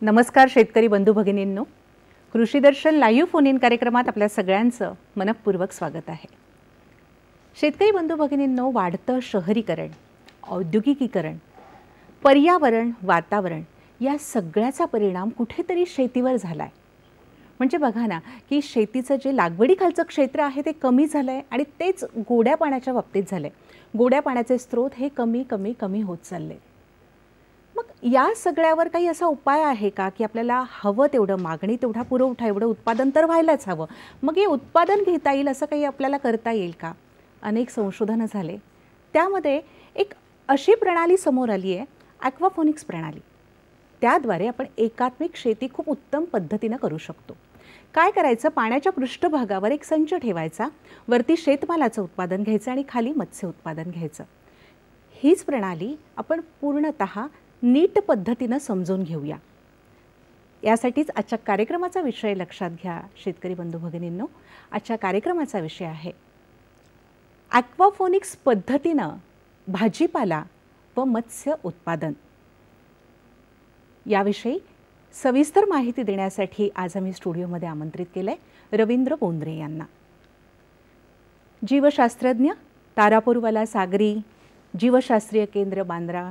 नमस्कार शेतकरी बंधू भगिनींनो, कृषी दर्शन लाईव्ह फोन इन कार्यक्रमात आपल्या सगळ्यांचं मनपूर्वक स्वागत आहे. शेतकरी बंधू भगिनींनो, वाढतं शहरीकरण, औद्योगिकीकरण, पर्यावरण, वातावरण या सगळ्याचा परिणाम कुठेतरी शेतीवर झाला आहे. म्हणजे बघा ना की शेतीचं जे लागवडीखालचं क्षेत्र आहे ते कमी झालं आहे आणि तेच गोड्या पाण्याच्या बाबतीत झालं आहे. गोड्या पाण्याचे स्रोत हे कमी कमी कमी होत चालले. मग या सगळ्यावर काही असा उपाय आहे का की आपल्याला हवं तेवढं, मागणी तेवढा पुरवठा, एवढं उत्पादन तर व्हायलाच हवं, मग हे उत्पादन घेता येईल असं काही आपल्याला करता येईल का? अनेक संशोधनं झाले. त्यामध्ये एक अशी प्रणाली समोर आली आहे, ॲक्वाफोनिक्स प्रणाली. त्याद्वारे आपण एकात्मिक शेती खूप उत्तम पद्धतीनं करू शकतो. काय करायचं, पाण्याच्या पृष्ठभागावर एक संच ठेवायचा, वरती शेतमालाचं उत्पादन घ्यायचं आणि खाली मत्स्य उत्पादन घ्यायचं. हीच प्रणाली आपण पूर्णतः नीट पद्धतीनं समजून घेऊया. यासाठीच आजच्या कार्यक्रमाचा विषय लक्षात घ्या शेतकरी बंधू भगिनींनो. आजच्या कार्यक्रमाचा विषय आहे ॲक्वाफोनिक्स पद्धतीनं भाजीपाला व मत्स्य उत्पादन. याविषयी सविस्तर माहिती देण्यासाठी आज आम्ही स्टुडिओमध्ये आमंत्रित केलं आहे रवींद्र बोंद्रे यांना. जीवशास्त्रज्ञ, तारापूरवाला सागरी जीवशास्त्रीय केंद्र, बांद्रा,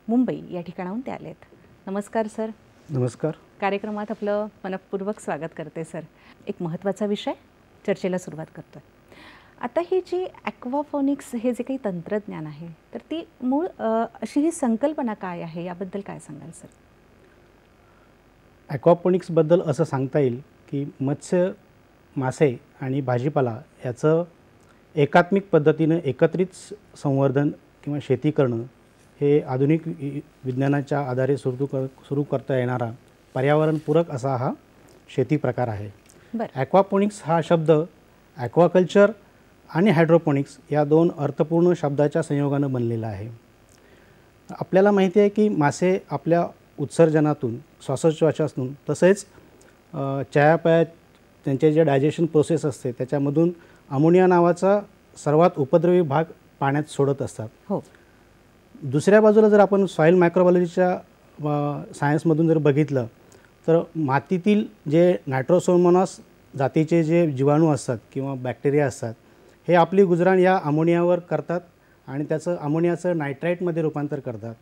मुंबई या ठिकाणाहून ते आलेत. नमस्कार सर. नमस्कार. कार्यक्रमात आपलं मनपूर्वक स्वागत करते सर. एक महत्त्वाचा विषय चर्चेला सुरुवात करतो आहे. आता ही जी ॲक्वाफोनिक्स हे जे काही तंत्रज्ञान आहे, तर ती मूळ अशी ही संकल्पना काय आहे, याबद्दल काय सांगाल सर? ॲक्वाफोनिक्सबद्दल असं सांगता येईल की मत्स्य, मासे आणि भाजीपाला याचं एकात्मिक पद्धतीनं एकत्रित संवर्धन किंवा शेती करणं हे आधुनिक विज्ञानाच्या आधारे सुरू करता येणारा पर्यावरणपूरक असा हा शेती प्रकार आहे. ॲक्वाफोनिक्स हा शब्द ॲक्वाकल्चर आणि हायड्रोपोनिक्स या दोन अर्थपूर्ण शब्दाच्या संयोगानं बनलेला आहे. आपल्याला माहिती आहे की मासे आपल्या उत्सर्जनातून, श्वासोच्छवासातून, तसेच चयापचय, त्यांचे जे डायजेशन प्रोसेस असते त्याच्यामधून अमोनिया नावाचा सर्वात उपद्रवी भाग पाण्यात सोडत असतात. हो. दुसऱ्या बाजूला जर आपण सॉईल मायक्रोबायोलॉजीच्या सायन्समधून जर बघितलं तर मातीतील जे नायट्रोसोमोनास जातीचे जे जीवाणू असतात किंवा बॅक्टेरिया असतात, हे आपली गुजराण या अमोनियावर करतात आणि त्याचं अमोनियाचं नायट्राईटमध्ये रूपांतर करतात.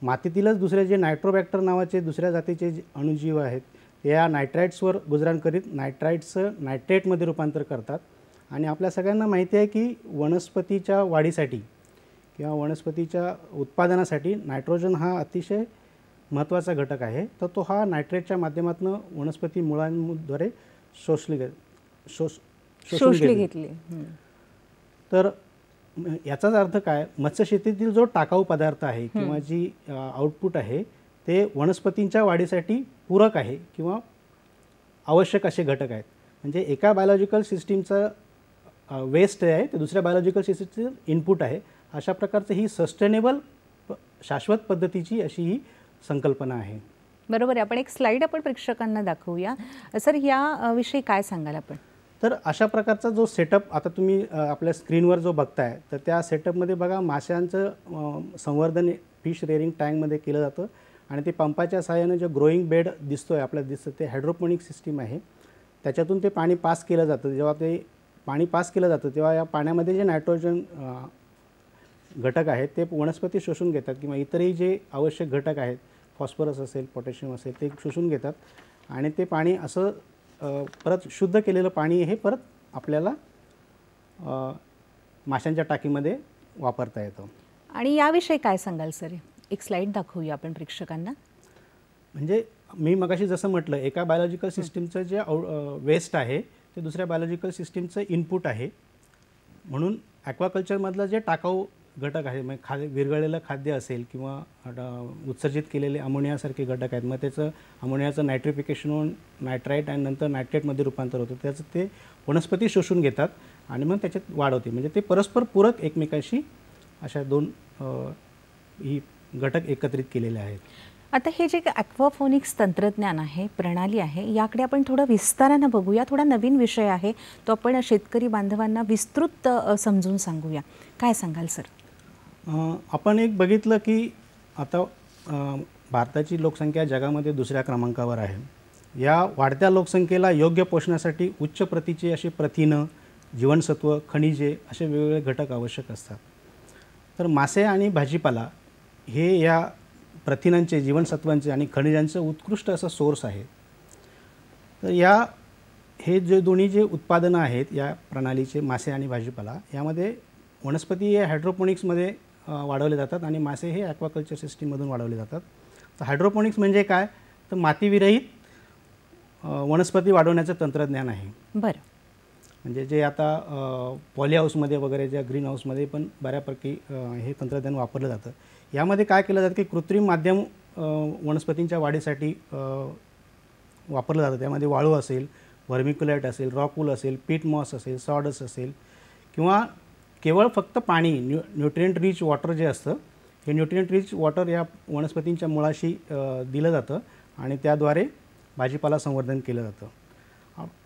मातीतीलच दुसरे जे नायट्रोबॅक्टर नावाचे दुसऱ्या जातीचे अणुजीव आहेत, या नायट्राईट्सवर गुजराण करीत नायट्राईट्सचं नायट्रेटमध्ये रूपांतर करतात. आणि आपल्या सगळ्यांना माहिती आहे की वनस्पतीच्या वाढीसाठी किंवा वनस्पतीच्या उत्पादनासाठी नायट्रोजन हा अतिशय महत्त्वाचा घटक आहे. तर तो हा नायट्रेटच्या माध्यमातून वनस्पती मुळांद्वारे शोषली घेतली. तर याचाच अर्थ काय, मत्स्यशेतीतील जो टाकाऊ पदार्थ आहे किंवा जी आउटपुट आहे ते वनस्पतींच्या वाढीसाठी पूरक आहे किंवा आवश्यक असे घटक आहेत. म्हणजे एका बायोलॉजिकल सिस्टीमचं वेस्ट आहे ते दुसऱ्या बायोलॉजिकल सिस्टीमचं इनपुट आहे. अशा प्रकारचं ही सस्टेनेबल शाश्वत पद्धतीची अशी ही संकल्पना आहे. बरोबर आहे. आपण एक स्लाईड आपण प्रेक्षकांना दाखवूया सर. या विषयी काय सांगाल आपण? तर अशा प्रकारचा जो सेटअप आता तुम्ही आपल्या स्क्रीनवर जो बघताय, तर त्या सेटअपमध्ये बघा माशांचं संवर्धन फिश रेअरिंग टँकमध्ये केलं जातं आणि ते पंपाच्या सहाय्याने जे ग्रोईंग बेड दिसतोय आपल्याला दिसतं ते हायड्रोपोनिक सिस्टीम आहे. त्याच्यातून ते पाणी पास केलं जातं. जेव्हा ते पाणी पास केलं जातं तेव्हा या पाण्यामध्ये जे नायट्रोजन घटक आहेत ते वनस्पती शोषून घेतात किंवा इतरही जे आवश्यक घटक आहेत, फॉस्फरस असेल, पोटॅशियम असेल, ते शोषून घेतात आणि ते पाणी असं परत शुद्ध केलेलं पाणी हे परत आपल्याला माशांच्या टाकीमध्ये वापरता येतं. आणि याविषयी काय सांगाल सर? एक स्लाईड दाखवूया आपण प्रेक्षकांना. म्हणजे मी मगाशी जसं म्हटलं, एका बायोलॉजिकल सिस्टीमचं जे वेस्ट आहे ते दुसऱ्या बायोलॉजिकल सिस्टीमचं इनपुट आहे. म्हणून ॲक्वाकल्चरमधलं जे टाकाऊ घटक आहे, म्हणजे विरघळलेलं खाद्य असेल किंवा उत्सर्जित केलेले अमोनियासारखे घटक आहेत, मग त्याचं अमोनियाचं नायट्रिफिकेशन होऊन नायट्राईट आणि नंतर नायट्रेटमध्ये रूपांतर होतं. त्याचं ते वनस्पती शोषून घेतात आणि मग त्याच्यात वाढ होते. म्हणजे ते परस्पर पूरक एकमेकांशी अशा दोन ही घटक एकत्रित केलेले आहेत. आता हे जे ॲक्वाफोनिक्स तंत्रज्ञान आहे, प्रणाली आहे, याकडे आपण थोडं विस्तारानं बघूया. थोडा नवीन विषय आहे तो, आपण शेतकरी बांधवांना विस्तृत समजून सांगूया. काय सांगाल सर? आपण एक बघितलं की आता भारताची लोकसंख्या जगामध्ये दुसऱ्या क्रमांकावर आहे. या वाढत्या लोकसंख्येला योग्य पोषणासाठी उच्च प्रतीची अशी प्रथिनं, जीवनसत्व, खनिजे असे वेगवेगळे घटक आवश्यक असतात. तर मासे आणि भाजीपाला हे या प्रथिनांचे, जीवनसत्वांचे आणि खनिजांचं उत्कृष्ट असं सोर्स आहे. तर हे जे दोन्ही जे उत्पादनं आहेत या प्रणालीचे, मासे आणि भाजीपाला, यामध्ये वनस्पती हे हायड्रोपोनिक्समध्ये वाढवले जातात आणि मासे हे ॲक्वाकल्चर सिस्टीममधून वाढवले जातात. तर हायड्रोपोनिक्स म्हणजे काय, तर मातीविरहित वनस्पती वाढवण्याचं तंत्रज्ञान आहे. बरं. म्हणजे जे आता पॉली हाऊसमध्ये वगैरे, ज्या ग्रीन हाऊसमध्ये पण बऱ्यापैकी हे तंत्रज्ञान वापरलं जातं. यामध्ये काय केलं जातं की कृत्रिम माध्यम वनस्पतींच्या वाढीसाठी वापरलं जातं. त्यामध्ये वाळू असेल, व्हर्मिक्युलेट असेल, रॉकवूल असेल, पीट मॉस असेल, सॉडस असेल, किंवा केवळ फक्त पाणी, न्यूट्रिएंट रिच वॉटर जे असतं, हे न्यूट्रिएंट रिच वॉटर या वनस्पतींच्या मुळाशी दिलं जातं आणि त्याद्वारे भाजीपाला संवर्धन केलं जातं.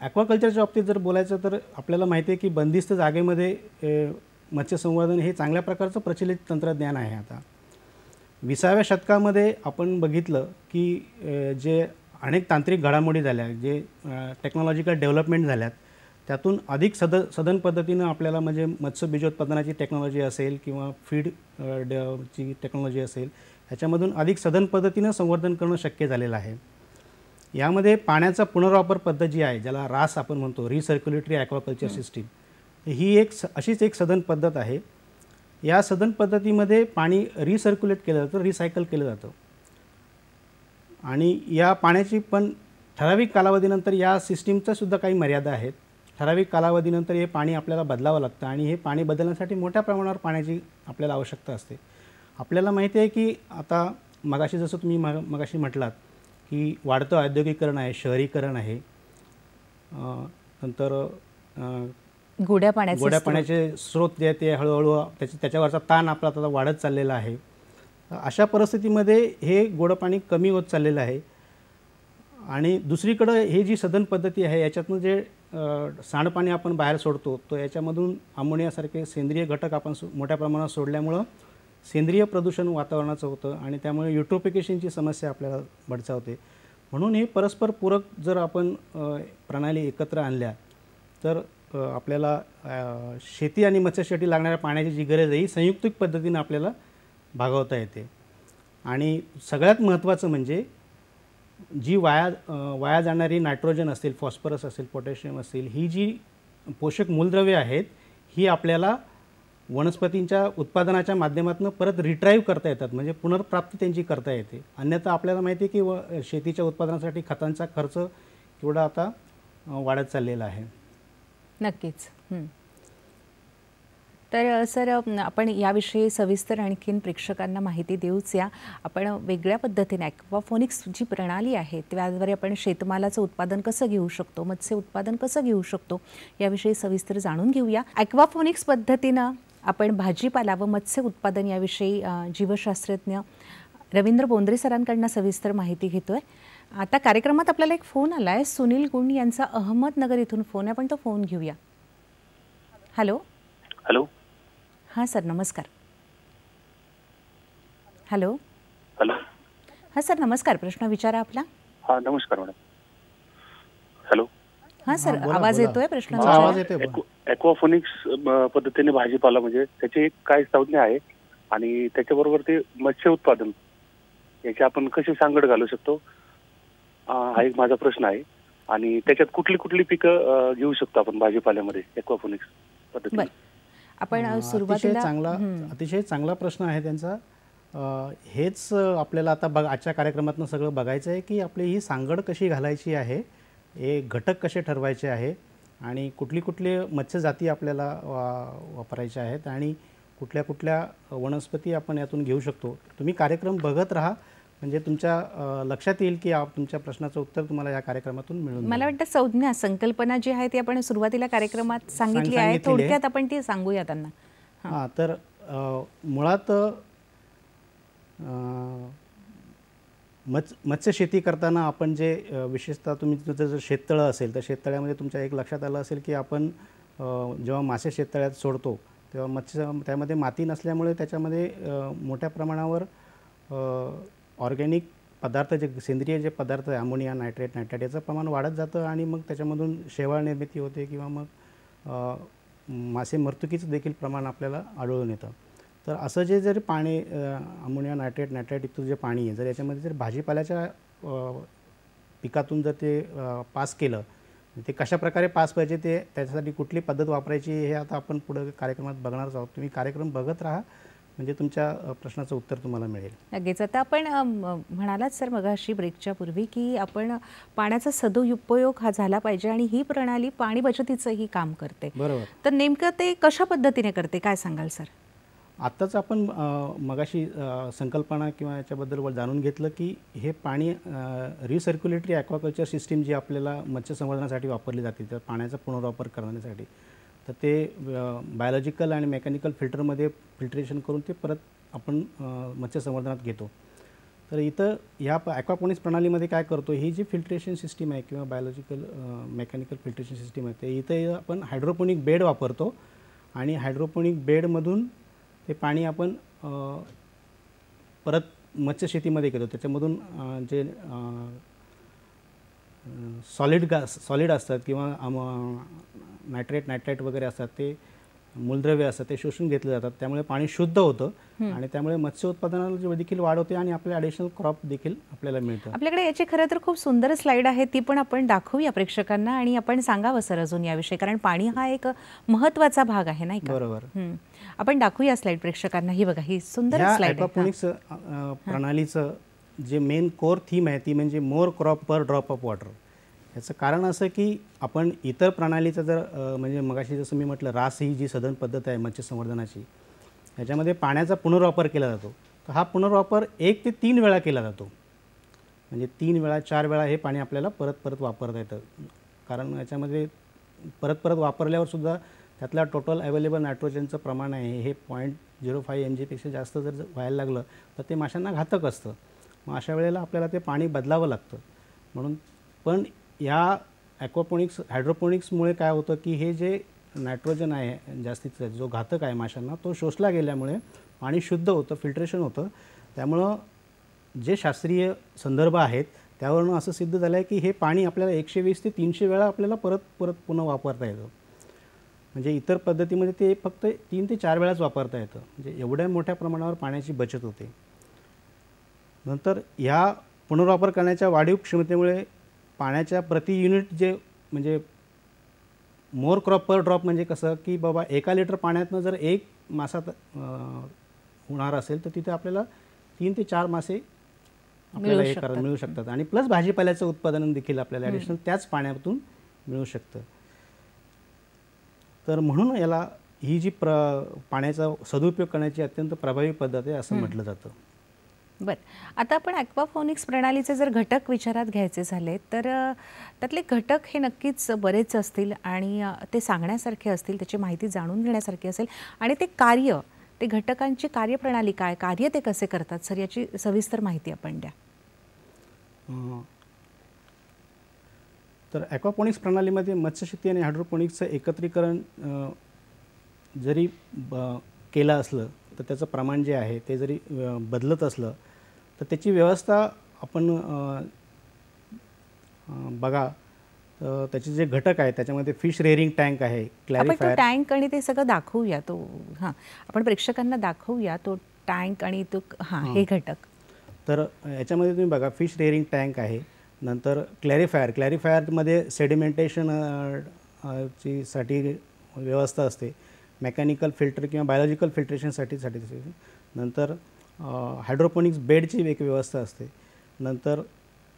ॲक्वाकल्चरच्या बाबतीत जर बोलायचं तर आपल्याला माहिती आहे की बंदिस्त जागेमध्ये मत्स्यसंवर्धन हे चांगल्या प्रकारचं प्रचलित तंत्रज्ञान आहे. आता 20व्या शतकामध्ये आपण बघितलं की जे अनेक तांत्रिक घडामोडी झाल्या, जे टेक्नॉलॉजिकल डेव्हलपमेंट झाल्यात, त्यातून अधिक सधन पद्धतीनं आपल्याला, म्हणजे मत्स्य बीजोत्पादनाची टेक्नॉलॉजी असेल किंवा फीड ची टेक्नॉलॉजी असेल, ह्याच्यामधून अधिक सधन पद्धतीनं संवर्धन करणं शक्य झालेलं आहे. यामध्ये पाण्याचा पुनर्वापर पद्धत जी आहे, ज्याला रास आपण म्हणतो, रिसर्क्युलेटरी ॲक्वाकल्चर सिस्टीम, ही अशीच एक सधन पद्धत आहे. या सधन पद्धतीमध्ये पाणी रिसर्क्युलेट केलं जातं, रिसायकल केलं जातं आणि या पाण्याची पण ठराविक कालावधीनंतर या सिस्टीमचा सुद्धा काही मर्यादा आहेत. ठराविक कालावधीनंतर हे पाणी आपल्याला बदलावं लागतं आणि हे पाणी बदलण्यासाठी मोठ्या प्रमाणावर पाण्याची आपल्याला आवश्यकता असते. आपल्याला माहिती आहे की आता मगाशी जसं तुम्ही मगाशी म्हटलात की वाढतं औद्योगिकरण आहे, शहरीकरण आहे, नंतर गोड्या पाण्याचे स्रोत जे आहे ते हळूहळू त्याच्यावरचा ताण आपला आता वाढत चाललेला आहे. अशा परिस्थितीमध्ये हे गोडं पाणी कमी होत चाललेलं आहे. आणि दुसरीकडं हे जी सधन पद्धती आहे, याच्यातनं जे सांडपाणी आपण बाहेर सोडतो, तो याच्यामधून अमोनियासारखे सेंद्रिय घटक आपण मोठ्या प्रमाणात सोडल्यामुळं सेंद्रिय प्रदूषण वातावरणाचं होतं आणि त्यामुळे युट्रोफिकेशनची समस्या आपल्याला बडसावते. म्हणून हे परस्पर पूरक जर आपण प्रणाली एकत्र आणल्या तर आपल्याला शेती आणि मत्स्यशेती लागणाऱ्या पाण्याची जी गरज आहे ही संयुक्तिक पद्धतीनं आपल्याला भागवता येते. आणि सगळ्यात महत्त्वाचं म्हणजे जी वाया जाणारी नायट्रोजन असेल, फॉस्फरस असेल, पोटॅशियम असेल, ही जी पोषक मूलद्रव्ये आहेत, ही आपल्याला वनस्पतींच्या उत्पादनाच्या माध्यमातून परत रिट्राईव्ह करता येतात, म्हणजे पुनर्प्राप्ती त्यांची करता येते. अन्यथा आपल्याला माहिती आहे की शेतीच्या उत्पादनासाठी खतांचा खर्च केवढा आता वाढत चाललेला आहे. नक्कीच. तर सर, आपण याविषयी सविस्तर आणखीन प्रेक्षकांना माहिती देऊच या. आपण वेगळ्या पद्धतीने ॲक्वाफोनिक्स जी प्रणाली आहे त्याद्वारे आपण शेतमालाचं उत्पादन कसं घेऊ शकतो, मत्स्य उत्पादन कसं घेऊ शकतो, याविषयी सविस्तर जाणून घेऊया. ॲक्वाफोनिक्स पद्धतीनं आपण भाजीपाला व मत्स्य उत्पादन याविषयी जीवशास्त्रज्ञ रवींद्र बोंद्रे सरांकडनं सविस्तर माहिती घेतोय. आता कार्यक्रमात आपल्याला एक फोन आला आहे, सुनील गुण यांचा अहमदनगर इथून फोन आहे. आपण तो फोन घेऊया. हॅलो. हॅलो. हां सर, नमस्कार. हॅलो. हॅलो. हां सर, नमस्कार. प्रश्न विचारा आपला. हां, नमस्कार मॅडम. हॅलो. हां सर, आवाज येतोय? प्रश्न आवाज येतोय. ॲक्वाफोनिक्स पद्धतीने भाजीपाला म्हणजे त्याची काय संज्ञा आहे आणि त्याच्याबरोबर ते मत्स्य उत्पादन याची आपण कशी सांगड घालू शकतो, हा एक माझा प्रश्न आहे. आणि त्याच्यात कुठली कुठली पिकं घेऊ शकतो आपण भाजीपाल्यामध्ये ॲक्वाफोनिक्स पद्धतीने? आपण सुरुवातीला अतिशय चांगला प्रश्न आहे त्यांचा. हेच आपल्याला आता आजच्या कार्यक्रमातून सगळं बघायचं आहे की आपली ही सांगड कशी घालायची आहे, हे घटक कसे ठरवायचे आहे आणि कुठली मत्स्य जाती आपल्याला वापरायच्या आहेत आणि कुठल्या कुठल्या वनस्पती आपण यातून घेऊ शकतो. तुम्ही कार्यक्रम बघत राहा, म्हणजे तुमच्या लक्षात येईल की तुमच्या प्रश्नाचं उत्तर तुम्हाला या कार्यक्रमातून मिळून मला वाटतं संज्ञा संकल्पना जी आहे ती आपण सुरुवातीला कार्यक्रमात सांगितली आहे, थोडक्यात आपण ती सांगूया त्यांना. हां, तर मुळात मत्स्य शेती करताना आपण जे विशेषतः तुम्ही तुमचं जर शेततळं असेल तर शेततळ्यामध्ये तुमच्या एक लक्षात आलं असेल की आपण जेव्हा मासे शेततळ्यात सोडतो तेव्हा त्यामध्ये माती नसल्यामुळे त्याच्यामध्ये मोठ्या प्रमाणावर ऑर्गॅनिक पदार्थ जे सेंद्रिय जे पदार्थ आहे अमोनिया, नायट्रेट याचं प्रमाण वाढत जातं आणि मग त्याच्यामधून शेवाळ निर्मिती होते किंवा मग मासे मृत्युकीचं देखील प्रमाण आपल्याला आढळून येतं. तर असं जर पाणी अमोनिया, नायट्रेट इतकं जे पाणी आहे, जर याच्यामध्ये जर भाजीपाल्याच्या पिकातून जर ते पास केलं, ते कशा प्रकारे पास पाहिजे ते त्याच्यासाठी कुठली पद्धत वापरायची हे आता आपण पुढे कार्यक्रमात बघणारच आहोत. तुम्ही कार्यक्रम बघत राहा, म्हणजे तुमच्या प्रश्नाचं उत्तर तुम्हाला मिळेल. लगेच आता आपण म्हणालात सर मगाशी ब्रेकच्या पूर्वी की आपण पाण्याचा सदुपयोग हा झाला पाहिजे आणि ही प्रणाली पाणी बचतीचंही काम करते. बरोबर. तर नेमकं ते कशा पद्धतीने करते, काय सांगाल सर? आत्ताच आपण मगाशी संकल्पना किंवा याच्याबद्दल जाणून घेतलं की हे पाणी रिसर्क्युलेटरी ॲक्वाकल्चर सिस्टीम जी आपल्याला मत्स्य संवर्धनासाठी वापरली जाते, तर पाण्याचा पुनर्वापर करण्यासाठी, तर ते बायोलॉजिकल आणि मेकॅनिकल फिल्टरमध्ये फिल्ट्रेशन करून ते परत आपण मत्स्य संवर्धनात घेतो. तर इथं या ॲक्वापोनिक्स प्रणालीमध्ये काय करतो, ही जी फिल्ट्रेशन सिस्टीम आहे किंवा बायोलॉजिकल मेकॅनिकल फिल्ट्रेशन सिस्टीम आहे, ते इथं आपण हायड्रोपोनिक बेड वापरतो आणि हायड्रोपोनिक बेडमधून ते पाणी आपण परत मत्स्य शेतीमध्ये घेतो. त्याच्यामधून जे सॉलिड असतात किंवा नायट्रेट वगैरे असतात, ते मूलद्रव्य असतात, ते शोषून घेतले जातात. त्यामुळे पाणी शुद्ध होतं आणि त्यामुळे मत्स्य उत्पादनाला देखील वाढ होते आणि आपल्या ॲडिशनल क्रॉप देखील आपल्याला मिळतं. आपल्याकडे याची खरं तर खूप सुंदर स्लाईड आहे, ती पण आपण दाखवूया प्रेक्षकांना आणि आपण सांगावं सर अजून याविषयी, कारण पाणी हा एक महत्त्वाचा भाग आहे, नाही का? बरोबर. आपण दाखवूया स्लाईड प्रेक्षकांना. ही बघा, ही सुंदर स्लाईड आहे. ॲक्वापोनिक्स प्रणालीचं जे मेन कोर थीम आहे ती म्हणजे more crop per drop of water. याचं कारण असं की आपण इतर प्रणालीचं जर म्हणजे मगाशी जसं मी म्हटलं, रास ही जी सधन पद्धत आहे मत्स्य संवर्धनाची, याच्यामध्ये पाण्याचा पुनर्वापर केला जातो. तर हा पुनर्वापर 1 ते 3 वेळा केला जातो. म्हणजे 3 वेळा 4 वेळा हे पाणी आपल्याला परत वापरता येतं. कारण याच्यामध्ये परत वापरल्यावर सुद्धा त्यातल्या टोटल अवेलेबल नायट्रोजनचं प्रमाण आहे हे 0.05 mg पेक्षा जास्त जर व्हायला लागलं तर ते माशांना घातक असतं. मग अशा वेळेला आपल्याला ते पाणी बदलावं लागतं. म्हणून पण या ॲक्वापोनिक्स हायड्रोपोनिक्समुळे काय होतं की हे जे नायट्रोजन आहे जास्तीचा, जो घातक आहे माशांना, तो शोषला गेल्यामुळे पाणी शुद्ध होतं, फिल्ट्रेशन होतं. त्यामुळं जे शास्त्रीय संदर्भ आहेत त्यावरून असं सिद्ध झालं आहे की हे पाणी आपल्याला 120 ते 300 वेळा आपल्याला परत पुन्हा वापरता येतं. म्हणजे इतर पद्धतीमध्ये ते फक्त 3 ते 4 वेळाच वापरता येतं. म्हणजे एवढ्या मोठ्या प्रमाणावर पाण्याची बचत होते. नंतर ह्या पुनर्वापर करण्याच्या वाढीव क्षमतेमुळे पाण्याच्या प्रति युनिट जे म्हणजे मोर क्रॉप पर ड्रॉप म्हणजे कसं की बाबा 1 लिटर पाण्यातनं जर 1 मासा होणार असेल तर तिथे आपल्याला 3 ते 4 मासे आपल्याला मिळू शकतात आणि प्लस भाजीपाल्याचं उत्पादन देखील आपल्याला ॲडिशनल त्याच पाण्यातून मिळू शकतं. तर म्हणून याला ही जी पाण्याचा सदुपयोग करण्याची अत्यंत प्रभावी पद्धत आहे असं म्हटलं जातं. बरं, आता आपण ॲक्वाफोनिक्स प्रणालीचे जर घटक विचारात घ्यायचे झाले तर त्यातले घटक हे नक्कीच बरेच असतील आणि ते सांगण्यासारखे असतील, त्याची माहिती जाणून घेण्यासारखी असेल आणि ते घटकांची कार्यप्रणाली काय, कार्य ते कसे करतात सर, याची सविस्तर माहिती आपण द्या. तर ॲक्वापोनिक्स प्रणालीमध्ये मत्स्यशेती आणि हायड्रोपोनिक्सचं एकत्रीकरण जरी केलं असलं तर त्याचं प्रमाण जे आहे ते जरी बदलत असलं तर त्याची व्यवस्था आपण बघा, त्याचे जे घटक आहेत त्याच्यामध्ये फिश रेअरिंग टँक आहे, क्लॅरिफायर टँक आणि ते सगळं दाखवूया. तो आपण प्रेक्षकांना दाखवूया तो टँक आणि तो हे घटक. तर याच्यामध्ये तुम्ही बघा फिश रेअरिंग टँक आहे, नंतर क्लॅरिफायरमध्ये सेडिमेंटेशन ची साठी व्यवस्था असते, मेकॅनिकल फिल्टर किंवा बायोलॉजिकल फिल्ट्रेशनसाठी नंतर हायड्रोपोनिक्स बेडची एक व्यवस्था असते, नंतर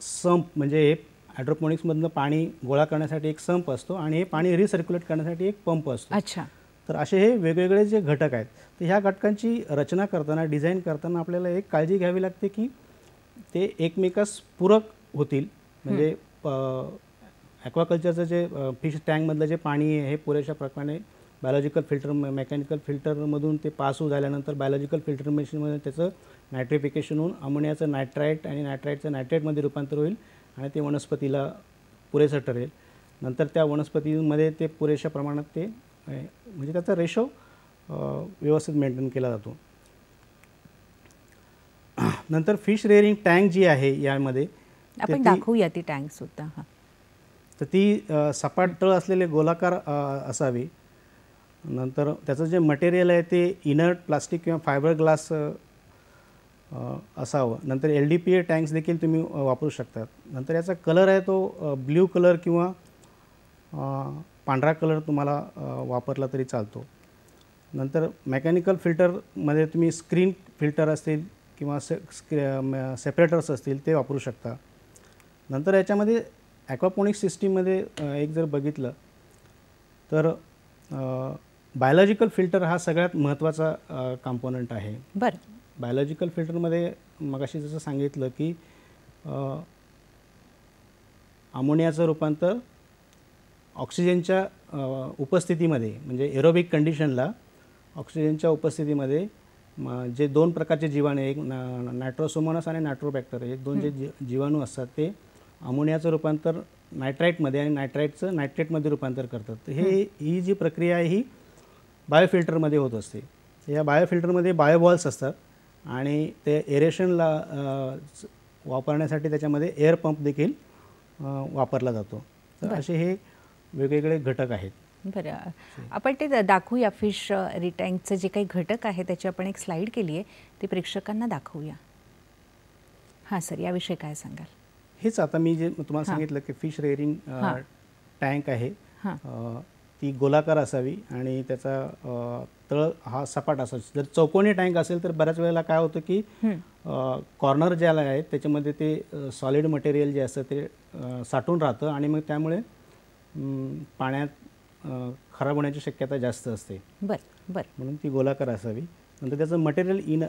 संप म्हणजे हे हायड्रोपोनिक्समधनं पाणी गोळा करण्यासाठी एक संप असतो आणि हे पाणी रिसर्क्युलेट करण्यासाठी एक पंप असतो. अच्छा. तर असे हे वेगवेगळे जे घटक आहेत, तर ह्या घटकांची रचना करताना, डिझाईन करताना आपल्याला एक काळजी घ्यावी लागते की ते एकमेकास पूरक होतील. म्हणजे ॲक्वाकल्चरचं जे फिश टँकमधलं जे पाणी आहे हे पुरेशा प्रमाणे बायोलॉजिकल फिल्टर, मेकॅनिकल फिल्टरमधून ते पास होऊन झाल्यानंतर बायोलॉजिकल फिल्टर मशीनमध्ये त्याचं नायट्रिफिकेशन होऊन अमोनियाचं नायट्राईट आणि नायट्राईटचं नायट्रेटमध्ये रूपांतर होईल आणि ते वनस्पतीला पुरेसं ठरेल. नंतर त्या वनस्पतीमध्ये ते पुरेशा प्रमाणात ते म्हणजे त्याचा रेशो व्यवस्थित मेंटेन केला जातो. नंतर फिश रेअरिंग टँक जी आहे यामध्ये आपण दाखवूया ती टँकसुद्धा. हां. तर ती सपाट तळ असलेले गोलाकार असावी. नंतर त्याचं जे मटेरियल आहे ते इनर्ट प्लास्टिक किंवा फायबर ग्लास असावं. नंतर LDPA टँक्स देखील तुम्ही वापरू शकतात. नंतर याचा कलर आहे तो ब्ल्यू कलर किंवा पांढरा कलर तुम्हाला वापरला तरी चालतो. नंतर मेकॅनिकल फिल्टरमध्ये तुम्ही स्क्रीन फिल्टर असतील किंवा सेपरेटर्स असतील ते वापरू शकता. नंतर याच्यामध्ये ॲक्वापोनिक्स सिस्टीममध्ये एक जर बघितलं तर बायोलॉजिकल फिल्टर हा सगळ्यात महत्त्वाचा कॉम्पोनंट आहे. बरं. बायोलॉजिकल फिल्टरमध्ये मगाशी जसं सांगितलं की अमोनियाचं रूपांतर ऑक्सिजनच्या उपस्थितीमध्ये, म्हणजे एरोबिक कंडिशनला ऑक्सिजनच्या उपस्थितीमध्ये जे 2 प्रकारचे जीवाणू, एक नायट्रोसोमोनास आणि नायट्रोबॅक्टर, हे 2 जे जीवाणू असतात ते अमोनियाचं रूपांतर नायट्राईटमध्ये आणि नायट्राईटचं नायट्रेटमध्ये रूपांतर करतात. तर ही जी प्रक्रिया आहे ही बायोफिल्टरमध्ये होत असते. या बायोफिल्टरमध्ये बायोबॉल्स असतात आणि ते एरेशनला वापरण्यासाठी त्याच्यामध्ये एअर पंप देखील वापरला जातो. तर असे हे वेगवेगळे घटक आहेत. बरं, आपण ते दाखवूया. फिश रिटँकचे जे काही घटक आहे त्याची आपण एक स्लाईड केली आहे, ती प्रेक्षकांना दाखवूया. हां सर, याविषयी काय सांगाल? हेच आता मी जे तुम्हाला सांगितलं की फिश रेअरिंग टँक आहे, ती गोलाकार असावी आणि त्याचा तळ हा सपाट असावा. जर चौकोनी टँक असेल तर बऱ्याच वेळेला काय होतं की कॉर्नर ज्याला आहेत त्याच्यामध्ये ते सॉलिड मटेरियल जे असतं ते साठून राहतं आणि मग त्यामुळे पाण्यात खराब होण्याची शक्यता जास्त असते. बरं बरं. म्हणून ती गोलाकार असावी. नंतर त्याचं मटेरियल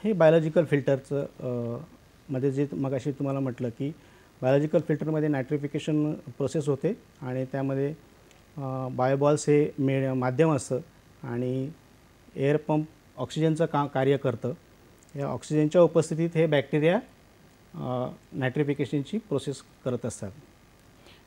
हे बायोलॉजिकल फिल्टरचं मध्ये जे मगाशी तुम्हाला म्हटलं की बायोलॉजिकल नायट्रिफिकेशन प्रोसेस होते आणि त्यामध्ये बायोबॉल्स हे माध्यम असतं आणि एअर पंप ऑक्सिजनचं कार्य करतं. या ऑक्सिजनच्या उपस्थितीत हे बॅक्टेरिया नायट्रिफिकेशनची प्रोसेस करत असतात.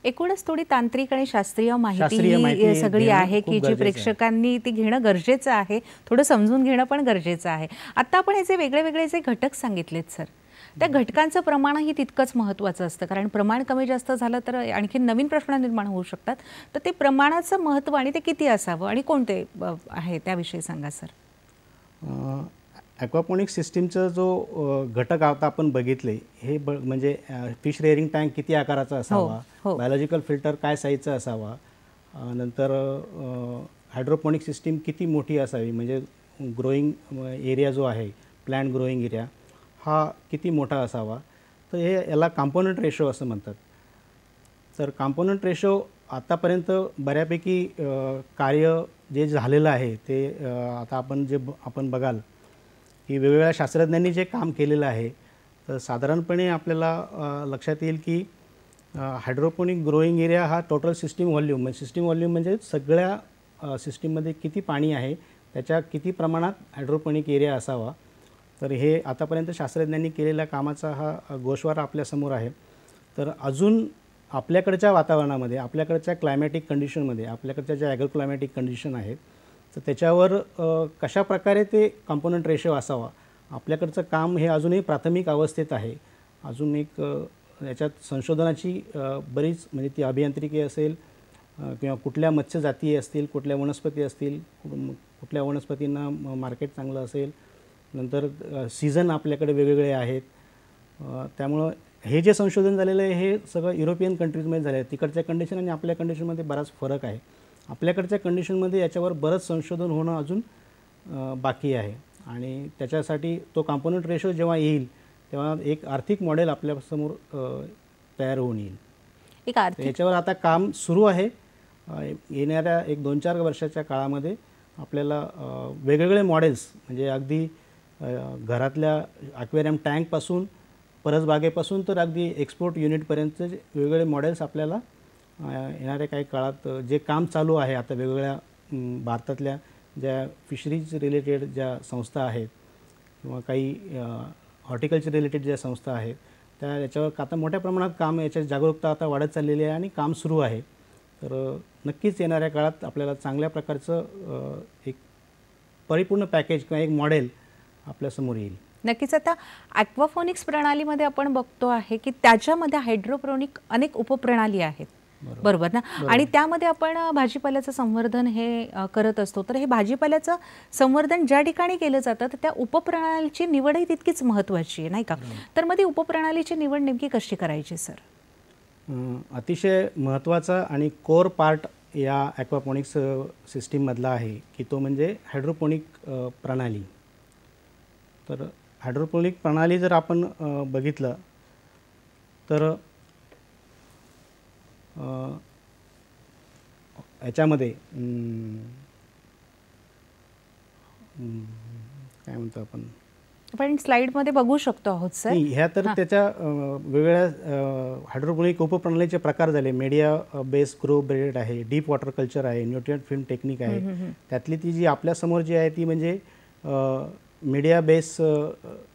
एकूणच थोडी तांत्रिक आणि शास्त्रीय माहिती सगळी आहे की जी प्रेक्षकांनी ती घेणं गरजेचं आहे, थोडं समजून घेणं पण गरजेचं आहे. आता आपण हे जे वेगळे वेगळे जे घटक सांगितलेत सर, त्या घटकांचं प्रमाणही तितकंच महत्त्वाचं असतं, कारण प्रमाण कमी जास्त झालं तर आणखी नवीन प्रश्न निर्माण होऊ शकतात. तर ते प्रमाणाचं महत्त्व आणि ते किती असावं आणि कोणते आहे त्याविषयी सांगा सर. ॲक्वापोनिक्स सिस्टीमचा जो घटक आता आपण बघितले हे म्हणजे फिश रेअरिंग टँक किती आकाराचा असावा, बायोलॉजिकल फिल्टर काय साईजचा असावा, नंतर हायड्रोपोनिक सिस्टीम किती मोठी असावी, म्हणजे ग्रोईंग एरिया जो आहे प्लॅन्ट ग्रोईंग एरिया हा किती मोठा असावा. तर हे याला कॉम्पोनंट रेशो असं म्हणतात. तर कॉम्पोनंट रेशो आतापर्यंत बऱ्यापैकी कार्य जे झालेलं आहे ते आता आपण बघाल की वेगवेगळ्या शास्त्रज्ञांनी जे काम केलेलं आहे, तर साधारणपणे आपल्याला लक्षात येईल की हायड्रोपोनिक ग्रोईंग एरिया हा टोटल सिस्टीम व्हॉल्यूम म्हणजे सगळ्या सिस्टीममध्ये किती पाणी आहे त्याच्या किती प्रमाणात हायड्रोपोनिक एरिया असावा. तर हे आतापर्यंत शास्त्रज्ञांनी केलेल्या कामाचा हा गोषवारा आपल्यासमोर आहे. तर अजून आपल्याकडच्या वातावरणामध्ये, आपल्याकडच्या क्लायमॅटिक कंडिशनमध्ये, आपल्याकडच्या ज्या ॲग्रोक्लायमॅटिक कंडिशन आहेत तर त्याच्यावर कशा प्रकारे ते कॉम्पोनंट रेशो असावा, आपल्याकडचं काम हे अजूनही प्राथमिक अवस्थेत आहे. अजून एक याच्यात संशोधनाची बरीच, म्हणजे ती अभियांत्रिकी असेल किंवा कुठल्या मत्स्यजाती असतील, कुठल्या वनस्पती असतील, कुठल्या वनस्पतींना मार्केट चांगलं असेल, नंतर सीझन आपल्याकडे वेगवेगळे आहेत. त्यामुळं हे जे संशोधन झालेलं आहे हे सगळं युरोपियन कंट्रीजमध्ये झालं आहे. तिकडच्या कंडिशन आणि आपल्या कंडिशनमध्ये बराच फरक आहे. आपल्याकडच्या कंडिशनमध्ये याच्यावर बरंच संशोधन होणं अजून बाकी आहे आणि त्याच्यासाठी तो कॉम्पोनंट रेशो जेव्हा येईल तेव्हा एक आर्थिक मॉडेल आपल्यासमोर तयार होऊन येईल. एक आर्थिक याच्यावर आता काम सुरू आहे. येणाऱ्या 1-2-4 वर्षाच्या काळामध्ये आपल्याला वेगवेगळे मॉडेल्स म्हणजे अगदी घरातल्या ॲक्वेरियम टँकपासून परसबागेपासून तर अगदी एक्सपोर्ट युनिटपर्यंतचे वेगवेगळे मॉडेल्स आपल्याला येणाऱ्या काही काळात जे काम चालू आहे आता वेगवेगळ्या भारतातल्या ज्या फिशरीज रिलेटेड ज्या संस्था आहेत किंवा काही हॉर्टिकल्चर रिलेटेड ज्या संस्था आहेत त्या याच्यावर आता मोठ्या प्रमाणात काम याच्या जागरूकता आता वाढत चाललेली आहे आणि काम सुरू आहे. तर नक्कीच येणाऱ्या काळात आपल्याला चांगल्या प्रकारचं एक परिपूर्ण पॅकेज किंवा एक मॉडेल आपल्यासमोर येईल. नक्कीच. आता ॲक्वाफोनिक्स प्रणालीमध्ये आपण बघतो आहे की त्याच्यामध्ये हायड्रोपोनिक अनेक उपप्रणाली आहेत, बरोबर ना? आणि त्यामध्ये आपण भाजीपाल्याचं संवर्धन हे करत असतो. तर हे भाजीपाल्याचं संवर्धन ज्या ठिकाणी केलं जातं तर त्या उपप्रणालीची निवडही तितकीच महत्त्वाची आहे, नाही का? तर मग ती उपप्रणालीची निवड नेमकी कशी करायची सर? अतिशय महत्त्वाचा आणि कोर पार्ट या ॲक्वापोनिक्स सिस्टीममधला आहे की तो म्हणजे हायड्रोपोनिक प्रणाली. तर हायड्रोपोनिक प्रणाली जर आपण बघितलं तर याच्यामध्ये काय म्हणतो आपण स्लाइडमध्ये बघू शकतो आहोत सर. ह्या तर त्याच्या वेगवेगळ्या हायड्रोपोनिक उपप्रणालीचे प्रकार झाले. मीडिया बेस ग्रो बेड आहे, डीप वॉटर कल्चर आहे, न्यूट्रिएंट फिल्म टेक्निक आहे. त्यातली ती जी आपल्यासमोर जी आहे ती म्हणजे मीडिया बेस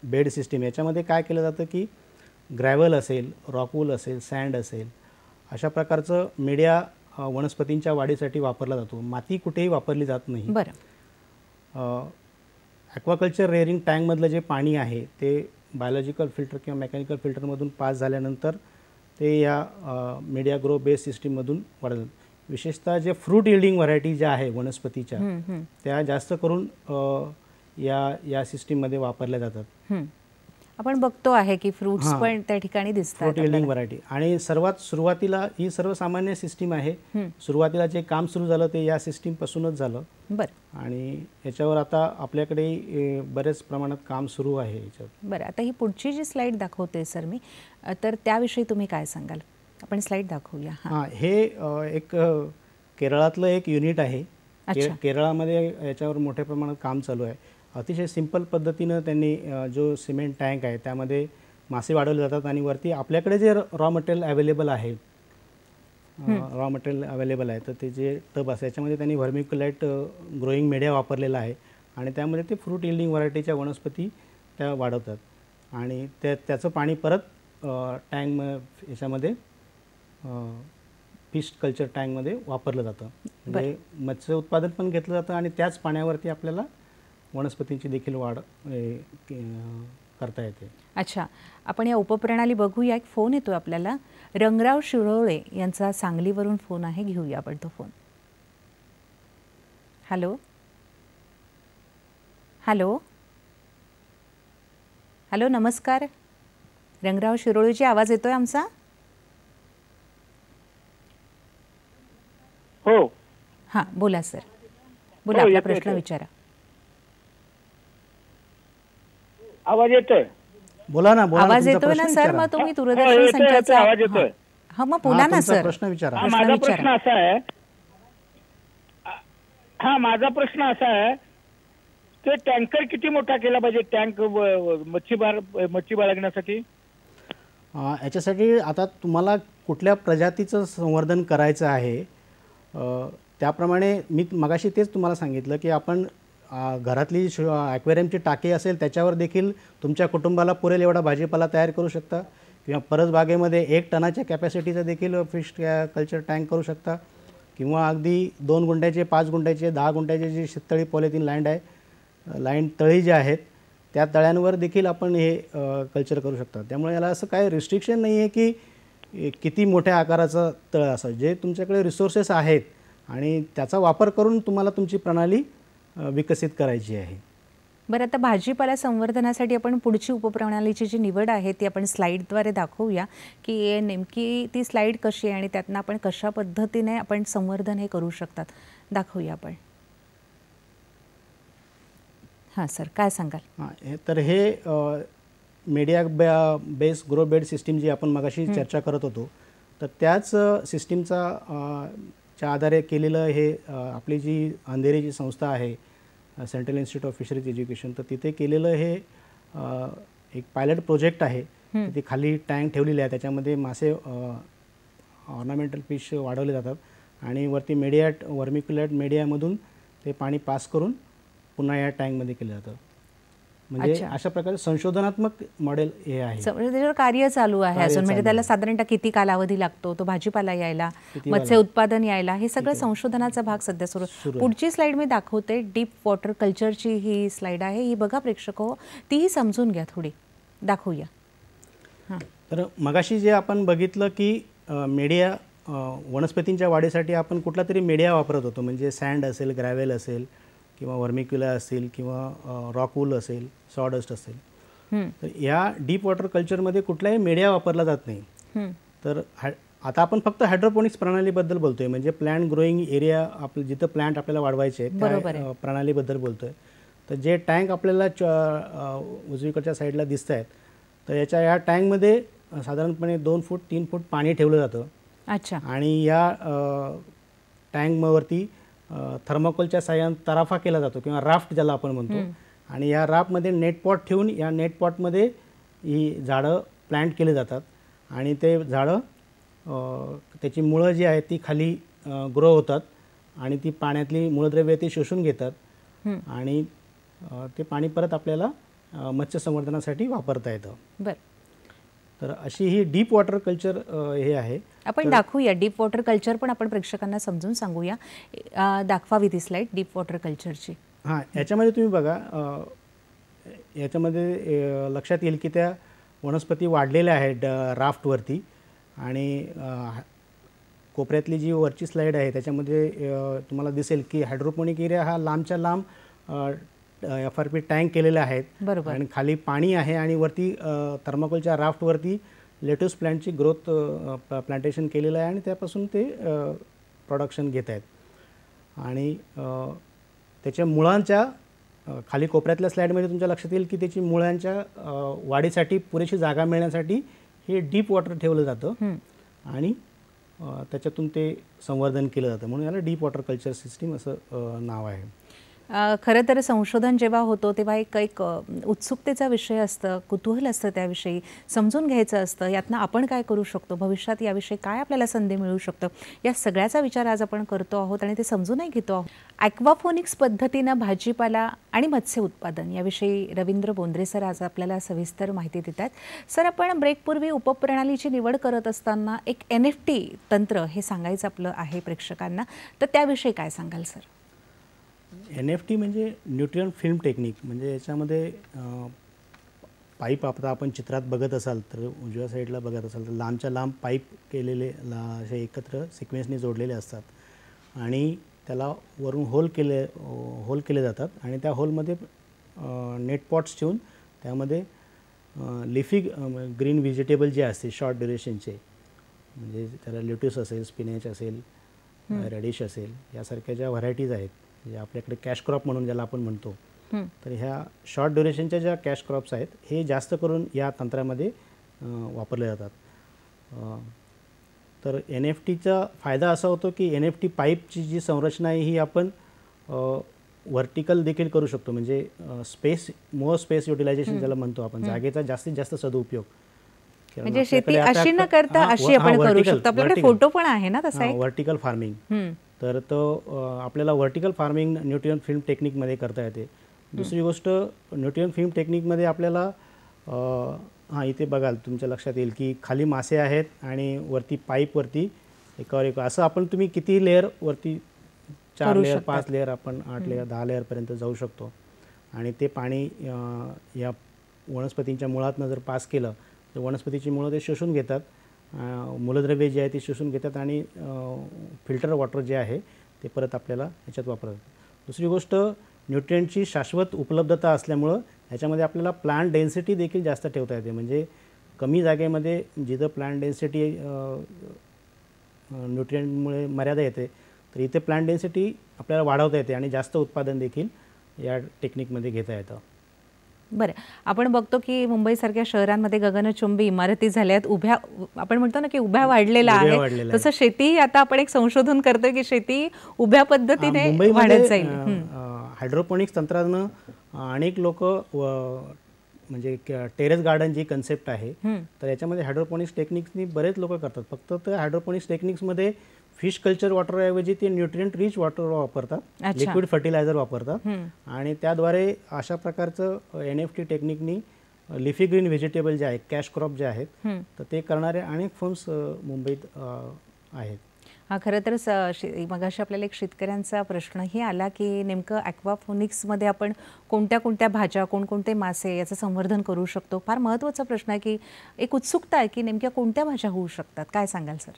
बेड सिस्टीम. याच्यामध्ये काय केलं जातं की ग्रॅव्हल असेल, रॉकवूल असेल, सँड असेल अशा प्रकारचं मीडिया वनस्पतींच्या वाढीसाठी वापरला जातो. माती कुठेही वापरली जात नाही. बरं. ॲक्वाकल्चर रेअरिंग टँकमधलं जे पाणी आहे ते बायोलॉजिकल फिल्टर किंवा मेकॅनिकल फिल्टरमधून पास झाल्यानंतर ते या मीडिया ग्रो बेस सिस्टीममधून वाढलं. विशेषतः जे फ्रूट यील्डिंग व्हरायटी ज्या आहे वनस्पतीच्या त्या जास्त करून या सिस्टीममध्ये वापरल्या जातात. आपण बघतो आहे की फ्रूट्स पण त्या ठिकाणी दिसतात. फ्रूट यील्डिंग व्हरायटी आणि सर्वात सुरुवातीला ही सर्वसामान्य सिस्टीम आहे. सुरुवातीला जे काम सुरू झालं ते या सिस्टीमपासूनच झालं. बरं. आणि याच्यावर आता आपल्याकडे बरेच प्रमाणात काम सुरू आहे याच्यावर. बरं. आता ही पुढची जी स्लाइड दाखवते सर मी, तर त्याविषयी तुम्ही काय सांगाल? आपण स्लाइड दाखवूया. हां, हे एक केरळातलं एक युनिट आहे. केरळामध्ये याच्यावर मोठ्या प्रमाणात काम चालू आहे. अतिशय सिंपल पद्धतीनं त्यांनी जो सिमेंट टँक आहे त्यामध्ये मासे वाढवले जातात आणि वरती आपल्याकडे जे रॉ मटेरियल अवेलेबल आहे तर ते जे टब असते याच्यामध्ये त्यांनी व्हर्मिक्युलाइट ग्रोईंग मीडिया वापरलेला आहे आणि त्यामध्ये ते फ्रूट यील्डिंग व्हरायटीच्या वनस्पती त्या वाढवतात आणि त्याचं पाणी परत टँक याच्यामध्ये फिश कल्चर टँकमध्ये वापरलं जातं. म्हणजे मत्स्य उत्पादन पण घेतलं जातं आणि त्याच पाण्यावरती आपल्याला वनस्पतींची देखील वाढ करता येते. अच्छा, आपण या उपप्रणाली बघूया. एक फोन येतो आपल्याला. रंगराव शिरोळे यांचा सांगलीवरून फोन आहे, घेऊया आपण तो फोन. हॅलो हॅलो हॅलो, नमस्कार. रंगराव शिरोळेची आवाज येतोय आमचा? हो. हां, बोला सर, बोला, आपला प्रश्न विचारा. आवाज येतोय? बोला ना, बोला. आवाज येतोय ना सर? मग तुम्ही दूरदर्शन संचारचा आवाज येतोय? हा, मग बोला ना सर. प्रश्न विचारा. माझा प्रश्न असा आहे, माझा प्रश्न असा आहे ते टँकर किती मोठा केला पाहिजे टँक मच्छी बाळगण्यासाठी? याच्यासाठी आता तुम्हाला कुठल्या प्रजातीचं संवर्धन करायचं आहे त्याप्रमाणे मी मगाशी तेच तुम्हाला सांगितलं की आपण घरातली ॲक्वेरियमची टाकी असेल त्याच्यावर देखील तुमच्या कुटुंबाला पुरेल एवढा भाजीपाला तयार करू शकता किंवा परसबागेमध्ये 1 टनाच्या कॅपॅसिटीचं देखील फिश कल्चर टँक करू शकता किंवा अगदी 2 गुंठ्याचे, 5 गुंठ्याचे, 10 गुंठ्याचे जे शेततळी पॉलिथिन लँड आहे, लाईन तळी जे आहेत त्या तळ्यांवर देखील आपण हे कल्चर करू शकता. त्यामुळे याला असं काय रिस्ट्रिक्शन नाही आहे की किती मोठ्या आकाराचं तळ असं. जे तुमच्याकडे रिसोर्सेस आहेत आणि त्याचा वापर करून तुम्हाला तुमची प्रणाली विकसित करायची आहे. बरं, आता भाजीपाला संवर्धनासाठी आपण पुढची उपप्रणालीची जी निवड आहे ती आपण स्लाईडद्वारे दाखवूया की नेमकी ती स्लाईड कशी आहे आणि त्यातनं आपण कशा पद्धतीने आपण संवर्धन हे करू शकतात, दाखवूया आपण. हां सर, काय सांगाल? हां, तर हे media base grow bed system जी आपण मगाशी चर्चा करत होतो, तर त्याच सिस्टीमचा च्या आधारे केलेलं हे आपली जी अंधेरीची संस्था आहे central institute of fisheries education, तर तिथे केलेलं हे एक पायलट प्रोजेक्ट आहे. तिथे खाली टँक ठेवलेले आहे, त्याच्यामध्ये मासे ऑर्नामेंटल फिश वाढवले जातात आणि वरती वर्मिक्युलेट मीडियामधून ते पाणी पास करून पुन्हा या टँकमध्ये केलं जातं. म्हणजे अशा प्रकारे संशोधनात्मक मॉडेल हे आहे. त्याच्यावर कार्य चालू आहे अजून, म्हणजे त्याला साधारणतः किती कालावधी लागतो, तो भाजीपाला यायला, मत्स्य उत्पादन यायला, हे सगळं संशोधनाचा भाग सध्या सुरू. पुढची स्लाइड मी दाखवते, डीप वॉटर कल्चरची ही स्लाइड आहे. ही बघा प्रेक्षक हो, तीही समजून घ्या, थोडी दाखवूया. हां, तर मगाशी जे आपण बघितलं की मीडिया वनस्पतींच्या वाढीसाठी आपण कुठला तरी मीडिया वापरत होतो, म्हणजे सँड असेल, ग्रॅव्हेल असेल किंवा वर्मिक्युला असेल किंवा रॉकवूल असेल, सॉडस्ट असेल. तर या डीप वॉटर कल्चरमध्ये कुठलाही मीडिया वापरला जात नाही. तर आता आपण फक्त हायड्रोपोनिक्स प्रणालीबद्दल बोलतोय, म्हणजे प्लांट ग्रोईंग एरिया, आपलं जिथं प्लांट आपल्याला वाढवायचे त्या प्रणालीबद्दल बोलतोय. तर जे टँक आपल्याला उजवीकडच्या साईडला दिसत आहेत, तर या टँकमध्ये साधारणपणे 2 फूट 3 फूट पाणी ठेवलं जातं. अच्छा. आणि या टँकवरती थर्माकोलच्या साह्याने तराफा केला जातो किंवा राफ्ट ज्याला आपण म्हणतो. आणि या राफ्टमध्ये नेटपॉट ठेवून या नेटपॉटमध्ये ही झाडं प्लांट केले जातात आणि ते झाडं त्याची मुळं जी आहेत ती खाली ग्रो होतात आणि ती पाण्यातली मूलद्रव्ये ती शोषून घेतात आणि ते पाणी परत आपल्याला मत्स्य संवर्धनासाठी वापरता येतं. बरं. तर अशी ही डीप वॉटर कल्चर हे आहे. आपण दाखवूया डीप वॉटर कल्चर, पण आपण प्रेक्षकांना समजून सांगूया. दाखवावी ती स्लाइड डीप वॉटर कल्चरची. हां, याच्यामध्ये तुम्ही बघा, याच्यामध्ये लक्षात येईल की त्या वनस्पती वाढलेल्या आहेत राफ्टवरती आणि कोपऱ्यातली जी वरची स्लाईड आहे त्याच्यामध्ये तुम्हाला दिसेल की हायड्रोपोनिक एरिया हा लांबच्या लांब FRP टँक केलेले आहेत आणि खाली पाणी आहे आणि वरती थर्माकोलच्या राफ्टवरती लेट्यूस प्लांटची ग्रोथ प्लांटेशन केलेलं आहे आणि त्यापासून ते प्रोडक्शन घेत आहेत. आणि त्याच्या मुळांच्या खाली कोपऱ्यातल्या स्लाईडमध्ये तुमच्या लक्षात येईल की त्याची मुळांच्या वाढीसाठी पुरेशी जागा मिळण्यासाठी हे डीप वॉटर ठेवलं जातं आणि त्याच्यातून ते संवर्धन केलं जातं, म्हणून याला डीप वॉटर कल्चर सिस्टीम असं नाव आहे. खरं तर संशोधन जेव्हा होतं तेव्हा एक उत्सुकतेचा विषय असतं, कुतूहल असतं, त्याविषयी समजून घ्यायचं असतं, यातनं आपण काय करू शकतो, भविष्यात याविषयी काय आपल्याला संधी मिळू शकतं, या सगळ्याचा विचार आज आपण करतो आहोत आणि ते समजूनही घेतो आहोत. ॲक्वाफोनिक्स पद्धतीनं भाजीपाला आणि मत्स्य उत्पादन याविषयी रवींद्र बोंद्रे सर आज आपल्याला सविस्तर माहिती देत आहेत. सर, आपण ब्रेकपूर्वी उपप्रणालीची निवड करत असताना एक NFT तंत्र हे सांगायचं आपलं आहे प्रेक्षकांना, तर त्याविषयी काय सांगाल सर? NFT म्हणजे न्यूट्रिएंट फिल्म टेक्निक. म्हणजे याच्यामध्ये पाईप आता आपण चित्रात बघत असाल तर उजव्या साईडला बघत असाल तर लांबच्या लांब पाईप केलेले असे एकत्र सिक्वेन्सनी जोडलेले असतात आणि त्याला वरून होल केले जातात आणि त्या होलमध्ये नेटपॉट्स ठेवून त्यामध्ये लिफी ग्रीन व्हेजिटेबल जे असते शॉर्ट ड्युरेशनचे, म्हणजे त्याला लेट्यूस असेल, स्पिनॅच असेल, रेडिश असेल, यासारख्या ज्या व्हरायटीज आहेत, म्हणजे आपल्याकडे कॅश क्रॉप म्हणून ज्याला आपण म्हणतो, तर ह्या शॉर्ट ड्युरेशनच्या ज्या कॅश क्रॉप्स आहेत हे जास्त करून या तंत्रामध्ये वापरले जातात. तर NFT फायदा असा होतो की NFT पाईपची जी संरचना आहे ही आपण व्हर्टिकल देखील करू शकतो, म्हणजे मोर स्पेस युटिलायझेशन ज्याला म्हणतो आपण, जागेचा जास्तीत जास्त सदुपयोग. म्हणजे शेती अशी न करता अशी आपण करू शकतो. आपल्याकडे फोटो पण आहे ना तसा एक व्हर्टिकल फार्मिंग. तर तो आपल्याला व्हर्टिकल फार्मिंग न्यूट्रिएंट फिल्म टेक्निकमध्ये करता येते. दुसरी गोष्ट, न्यूट्रिएंट फिल्म टेक्निकमध्ये आपल्याला इथे बघाल तुमच्या लक्षात येईल की खाली मासे आहेत आणि वरती पाईपवरती एकावर एक असं आपण तुम्ही किती लेअर वरती 4 लेअर 5 लेअर आपण 8 लेअर 10 लेअरपर्यंत जाऊ शकतो. आणि ते पाणी या वनस्पतींच्या मुळातनं जर पास केलं तर वनस्पतीची मुळं ते शोषून घेतात, मूलद्रव्ये जे आहे ते शोषून घेतात आणि फिल्टर वॉटर जे आहे ते परत आपल्याला ह्याच्यात वापरतात. दुसरी गोष्ट, न्यूट्रिएंटची शाश्वत उपलब्धता असल्यामुळं ह्याच्यामध्ये आपल्याला प्लांट डेन्सिटी देखील जास्त ठेवता येते. म्हणजे कमी जागेमध्ये जिथं प्लांट डेन्सिटी न्यूट्रिएंटमुळे मर्यादा येते, तर इथे प्लांट डेन्सिटी आपल्याला वाढवता येते आणि जास्त उत्पादन देखील या टेक्निकमध्ये घेता येतं. बरं, आपण बघतो की मुंबईसारख्या शहरांमध्ये गगनचुंबी इमारती झाल्या आहेत, उभ्या, आपण म्हणतो ना की उभ्या वाढलेला उभ्या आहे, वाढलेल्या आहेत. तसं शेती आता आपण एक संशोधन करतोय की शेती उभ्या पद्धतीने मुंबईमध्ये वाढत जाईल. हायड्रोपोनिक्स तंत्रानं अनेक लोक म्हणजे टेरेस गार्डन जी कन्सेप्ट आहे, तर याच्यामध्ये हायड्रोपोनिक्स टेक्निक्सनी बरेच लोक करतात. फक्त ते हायड्रोपोनिक्स टेक्निक्समध्ये फिश कल्चर वॉटरऐवजी ते न्यूट्रिएंट रिच वॉटर वापरतात, अच्छा. लिक्विड फर्टिलायझर वापरतात आणि त्याद्वारे अशा प्रकारचं NFT टेक्निकनी लिफी ग्रीन व्हेजिटेबल जे आहे, कॅश क्रॉप जे आहेत, तर ते करणारे अनेक फर्म्स मुंबईत आहेत. हा, खरं तर मगाशी आपल्याला एक शेतकऱ्यांचा प्रश्नही आला की नेमकं ॲक्वाफोनिक्समध्ये आपण कोणत्या कोणत्या भाज्या, कोणकोणते मासे याचं संवर्धन करू शकतो. फार महत्त्वाचा प्रश्न आहे की एक उत्सुकता आहे की नेमक्या कोणत्या भाज्या होऊ शकतात, काय सांगाल सर?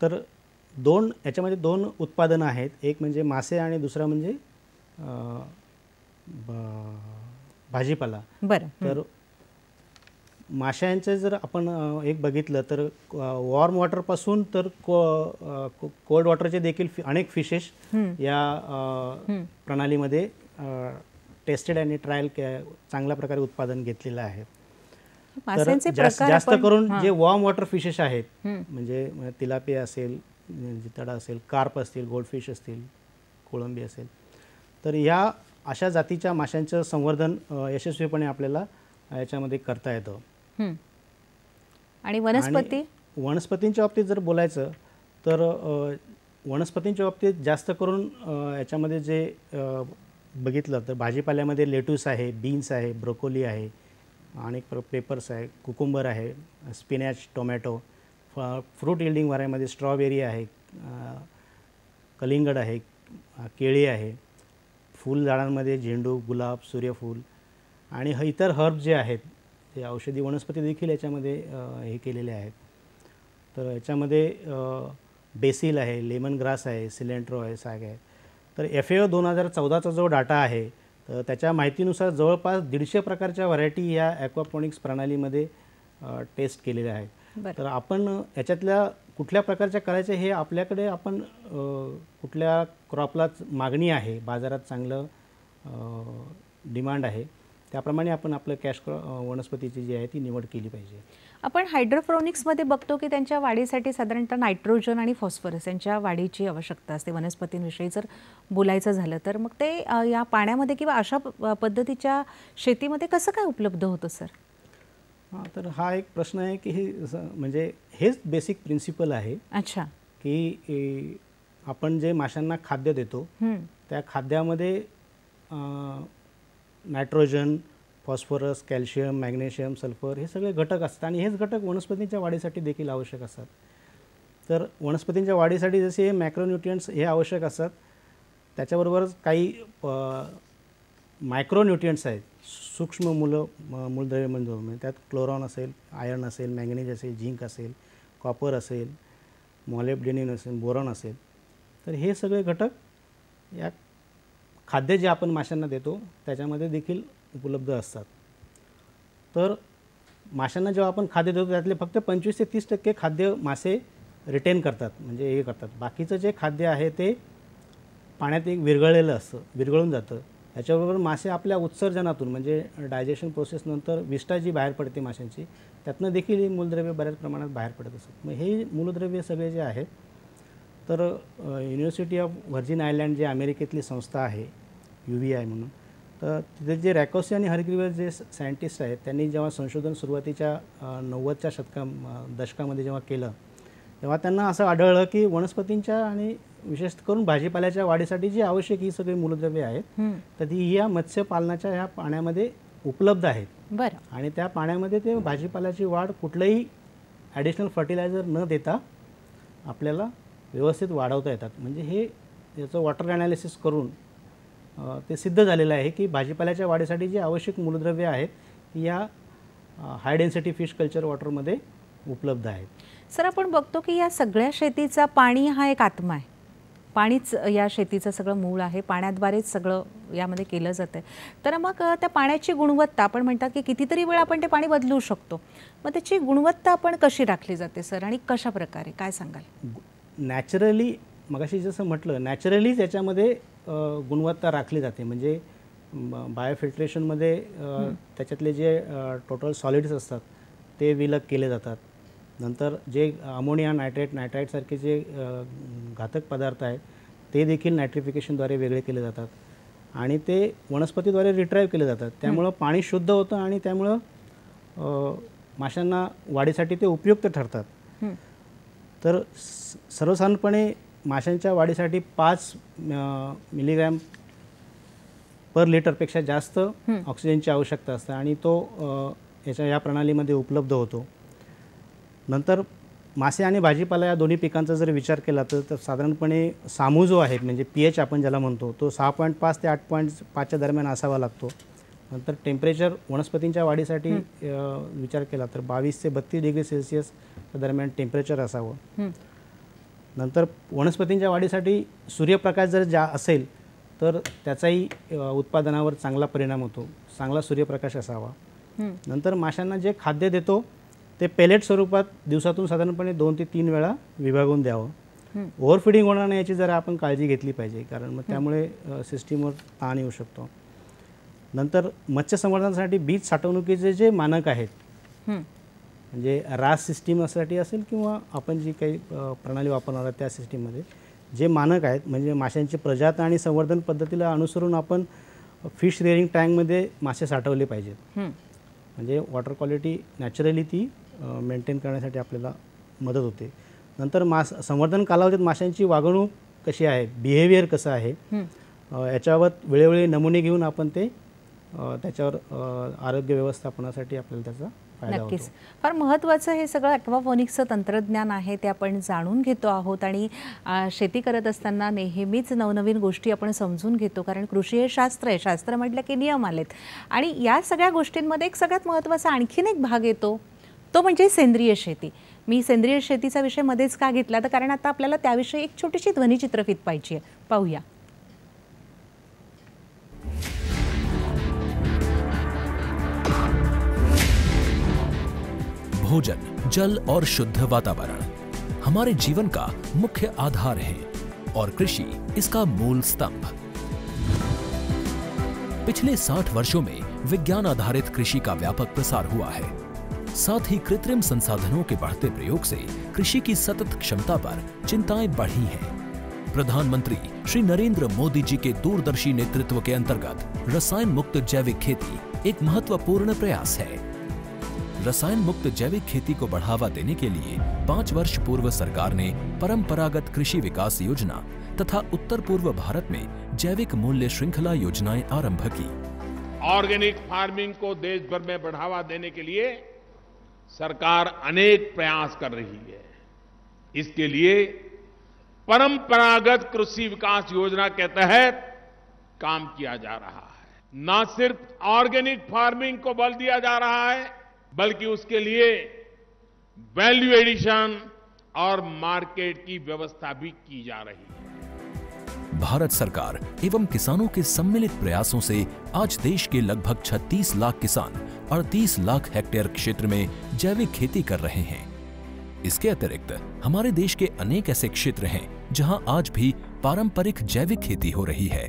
तर याच्यामध्ये दोन उत्पादनं आहेत, एक म्हणजे मासे आणि दुसरा म्हणजे भाजीपाला. बरं. तर माशांचं जर आपण एक बघितलं तर वॉर्म वॉटरपासून तर कोल्ड वॉटरचे देखील अनेक फिशेस या प्रणालीमध्ये टेस्टेड आणि ट्रायल चांगल्या प्रकारे उत्पादन घेतलेलं आहे. माशांचे जास्त प्रकार करून जे वॉर्म वॉटर फिशेस आहेत, म्हणजे तिलापिया असेल, जितडा असेल, कार्प असतील, गोल्डफिश असतील, कोळंबी असेल, तर या अशा जातीच्या माशांचं संवर्धन यशस्वीपणे आपल्याला याच्यामध्ये करता येतं. आणि वनस्पतींच्या बाबतीत जर बोलायचं तर वनस्पतींच्या बाबतीत जास्त करून याच्यामध्ये जे बघितलं तर भाजीपाल्यामध्ये लेटूस आहे, बीन्स आहे, ब्रोकोली आहे, अनेक पेपर्स आहे, कुकुंबर आहे, स्पिनॅच, टोमॅटो, फ्रूट यील्डिंग व्हरायटीमध्ये स्ट्रॉबेरी आहे, कलिंगड आहे, केळी आहे, फूल झाडांमध्ये झेंडू, गुलाब, सूर्यफूल आणि इतर हर्ब जे आहेत ते औषधी वनस्पती देखील याच्यामध्ये हे केलेले आहेत. तर याच्यामध्ये बेसिल आहे, लेमन ग्रास आहे, सिलेंट्रो आहे, साग आहे. तर FAO 2014चा जो डाटा आहे, तर त्याच्या माहितीनुसार जवळपास 150 प्रकारच्या व्हरायटी या ॲक्वापॉनिक्स प्रणालीमध्ये टेस्ट केलेल्या आहेत. तर आपण याच्यातल्या कुठल्या प्रकारच्या करायच्या हे आपल्याकडे, आपण कुठल्या क्रॉपला मागणी आहे, बाजारात चांगलं डिमांड आहे, त्याप्रमाणे आपण आपलं कॅश वनस्पतीची जी आहे ती निवड केली पाहिजे. आपण हायड्रोपोनिक्समध्ये बघतो की त्यांच्या वाढीसाठी साधारणतः नायट्रोजन आणि फॉस्फरस यांच्या वाढीची आवश्यकता असते. वनस्पतींविषयी जर बोलायचं झालं तर मग ते या पाण्यामध्ये किंवा अशा पद्धतीच्या शेतीमध्ये कसं काय उपलब्ध होतं सर? तर हा एक प्रश्न आहे की हे म्हणजे हेच बेसिक प्रिन्सिपल आहे. अच्छा. की आपण जे माशांना खाद्य देतो त्या खाद्यामध्ये nitrogen, phosphorus, calcium, magnesium, sulphur हे सगळे घटक असतात आणि हेच घटक वनस्पतींच्या वाढीसाठी देखील आवश्यक असतात. तर वनस्पतींच्या वाढीसाठी जसे मॅक्रोन्यूट्रियंट्स हे आवश्यक असतात, त्याच्याबरोबरच काही मायक्रोन्यूट्रियंट्स आहेत, सूक्ष्म मूलद्रव्य म्हणजे त्यात क्लोरॉन असेल, आयर्न असेल, मॅंगनीज असेल, झिंक असेल, कॉपर असेल, मॉलिब्डेनम असेल, बोरॉन असेल. तर हे सगळे घटक या खाद्य जे आपण माशांना देतो त्याच्यामध्ये देखील उपलब्ध असतात. तर माशांना जेव्हा आपण खाद्य देतो त्यातले फक्त 25 ते 30% खाद्य मासे रिटेन करतात, म्हणजे हे करतात. बाकीचं जे खाद्य आहे ते पाण्यात एक विरघळलेलं असतं, विरघळून जातं. याच्याबरोबर मासे आपल्या उत्सर्जनातून म्हणजे डायजेशन प्रोसेसनंतर विष्ठा जी बाहेर पडते माशांची, त्यातनं देखील ही मूलद्रव्य बऱ्याच प्रमाणात बाहेर पडत असतात. मग हे मूलद्रव्य सगळे जे आहेत, तर युनिव्हर्सिटी ऑफ व्हर्जिन आयलँड जे अमेरिकेतली संस्था आहे UVI म्हणून, तर तिथे जे रॅकोसी आणि हरग्रीवर जे सायंटिस्ट आहेत त्यांनी जेव्हा संशोधन सुरुवातीच्या 90च्या दशकामध्ये जेव्हा केलं, तेव्हा त्यांना असं आढळलं की वनस्पतींच्या आणि विशेष करून भाजीपाल्याच्या वाढीसाठी जी आवश्यक ही सगळी मूलद्रव्ये आहेत, तर ती या मत्स्यपालनाच्या ह्या पाण्यामध्ये उपलब्ध आहेत. बरं. आणि त्या पाण्यामध्ये ते भाजीपाल्याची वाढ कुठलंही ॲडिशनल फर्टिलायझर न देता आपल्याला व्यवस्थित वाढवता येतात. म्हणजे हे याचं वॉटर ॲनालिसिस करून ते सिद्ध झालेलं आहे की भाजीपाल्याच्या वाढीसाठी जी आवश्यक मूलद्रव्ये आहेत ती या हाय डेन्सिटी फिश कल्चर वॉटरमध्ये उपलब्ध आहेत. सर, आपण बघतो की या सगळ्या शेतीचा पाणी हा एक आत्मा आहे. पाणीच या शेतीचं सगळं मूळ आहे, पाण्याद्वारेच सगळं यामध्ये केलं जातं. तर मग त्या पाण्याची गुणवत्ता, आपण म्हणतात की कितीतरी वेळा आपण ते पाणी बदलू शकतो, मग त्याची गुणवत्ता आपण कशी राखली जाते सर, आणि कशा प्रकारे, काय सांगाल? नॅचरली, मगाशी जसं म्हटलं, नॅचरलीच याच्यामध्ये गुणवत्ता राखली जाते. म्हणजे बायोफिल्ट्रेशनमध्ये त्याच्यातले जे टोटल सॉलिड्स असतात ते विलग केले जातात. नंतर जे अमोनिया नायट्राईटसारखे जे घातक पदार्थ आहेत ते देखील नायट्रिफिकेशनद्वारे वेगळे केले जातात आणि ते वनस्पतीद्वारे रिट्राईव्ह केले जातात. त्यामुळं पाणी शुद्ध होतं आणि त्यामुळं माशांना वाढीसाठी ते उपयुक्त ठरतात. तर सर्वसाधारणपणे माशांच्या वाढीसाठी 5 मिलीग्रॅम पर लिटरपेक्षा जास्त ऑक्सिजनची आवश्यकता असते आणि तो या प्रणालीमध्ये उपलब्ध होतो. नंतर मासे आणि भाजीपाला या दोन्ही पिकांचा जर विचार केला तर साधारणपणे सामू जो आहे म्हणजे pH आपण ज्याला म्हणतो तो 6.5 ते 8.5च्या दरम्यान असावा लागतो. नंतर टेम्परेचर वनस्पतींच्या वाढीसाठी विचार केला तर 22 ते 32 डिग्री सेल्सिअस दरम्यान टेम्परेचर असावं. नंतर वनस्पतींच्या वाढीसाठी सूर्यप्रकाश जर असेल तर त्याचाही उत्पादनावर चांगला परिणाम होतो. चांगला सूर्यप्रकाश असावा. नंतर माशांना जे खाद्य देतो ते पेलेट स्वरूपात दिवसातून साधारणपणे 2 ते 3 वेळा विभागून द्यावं. ओव्हरफिडिंग होणार नाही याची जरा आपण काळजी घेतली पाहिजे कारण मग त्यामुळे सिस्टीमवर ताण येऊ शकतो. नंतर मत्स्य संवर्धनासाठी बीज साठवणुकीचे जे मानक आहेत म्हणजे रास सिस्टीम यासाठी असेल किंवा आपण जी काही प्रणाली वापरणार आहोत त्या सिस्टीममध्ये जे मानक आहेत म्हणजे माशांची प्रजात आणि संवर्धन पद्धतीला अनुसरून आपण फिश रेअरिंग टँकमध्ये मासे साठवले पाहिजेत. म्हणजे वॉटर क्वालिटी नॅचरली ती मेंटेन करण्यासाठी आपल्याला मदत होते. नंतर संवर्धन कालावधीत माशांची वागणूक कशी आहे, बिहेवियर कसं आहे याच्यावर वेळोवेळी नमुने घेऊन आपण ते त्याच्यावर आरोग्य व्यवस्थापनासाठी आपल्याला त्याचा फायदा होतो. नक्कीच फार महत्त्वाचं हे सगळं ॲक्वाफोनिक्सचं तंत्रज्ञान आहे ते आपण जाणून घेतो आहोत आणि शेती करत असताना नेहमीच नवनवीन गोष्टी आपण समजून घेतो कारण कृषी हे शास्त्र आहे. शास्त्र म्हटलं की नियम आलेत आणि या सगळ्या गोष्टींमध्ये एक सगळ्यात महत्त्वाचा आणखीन एक भाग येतो तो म्हणजे सेंद्रिय शेती. मी सेंद्रिय शेतीचा विषय मध्येच का घेतला तर कारण आता आपल्याला त्याविषयी एक छोटीशी ध्वनिचित्रफीत पाहिजे आहे. पाहूया. भोजन, जल और शुद्ध वातावरण हमारे जीवन का मुख्य आधार है और कृषि इसका मूल स्तंभ। पिछले 60 वर्षों में विज्ञान आधारित कृषि का व्यापक प्रसार हुआ है। साथ ही कृत्रिम संसाधनों के बढ़ते प्रयोग से कृषि की सतत क्षमता पर चिंताएं बढ़ी हैं। प्रधानमंत्री श्री नरेंद्र मोदी जी के दूरदर्शी नेतृत्व के अंतर्गत रसायन मुक्त जैविक खेती एक महत्वपूर्ण प्रयास है। रसायन मुक्त जैविक खेती को बढ़ावा देने के लिए 5 वर्ष पूर्व सरकार ने परंपरागत कृषि विकास योजना तथा उत्तर पूर्व भारत में जैविक मूल्य श्रृंखला योजनाएं आरंभ की। ऑर्गेनिक फार्मिंग को देश भर में बढ़ावा देने के लिए सरकार अनेक प्रयास कर रही है। इसके लिए परंपरागत कृषि विकास योजना के तहत काम किया जा रहा है। न सिर्फ ऑर्गेनिक फार्मिंग को बल दिया जा रहा है बल्कि उसके लिए वैल्यू एडिशन और मार्केट की व्यवस्था भी की जा रही है। भारत सरकार एवं किसानों के सम्मिलित प्रयासों से आज देश के लगभग 36 लाख किसान 38 लाख हेक्टेयर क्षेत्र में जैविक खेती कर रहे हैं। इसके अतिरिक्त हमारे देश के अनेक ऐसे क्षेत्र हैं जहां आज भी पारंपरिक जैविक खेती हो रही है।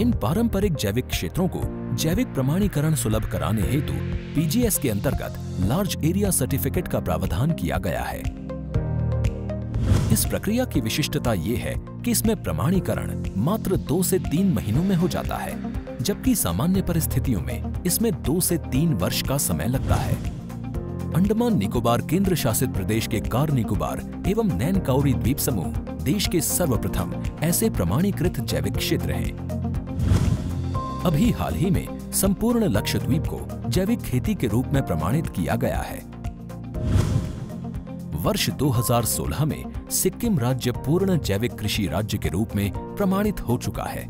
इन पारंपरिक जैविक क्षेत्रों को जैविक प्रमाणीकरण सुलभ कराने हेतु पीजीएस के अंतर्गत लार्ज एरिया सर्टिफिकेट का प्रावधान किया गया है। इस प्रक्रिया की विशिष्टता ये है कि इसमें प्रमाणीकरण मात्र 2 से 3 महीनों में हो जाता है, जबकि सामान्य परिस्थितियों में इसमें 2 से 3 वर्ष का समय लगता है। अंडमान निकोबार केंद्र शासित प्रदेश के कार निकोबार एवं नैन काउरी द्वीप समूह देश के सर्वप्रथम ऐसे प्रमाणीकृत जैविक क्षेत्र हैं। अभी हाल ही में संपूर्ण लक्षद्वीप को जैविक खेती के रूप में प्रमाणित किया गया है। वर्ष 2016 में सिक्किम राज्य पूर्ण जैविक कृषि राज्य के रूप में प्रमाणित हो चुका है।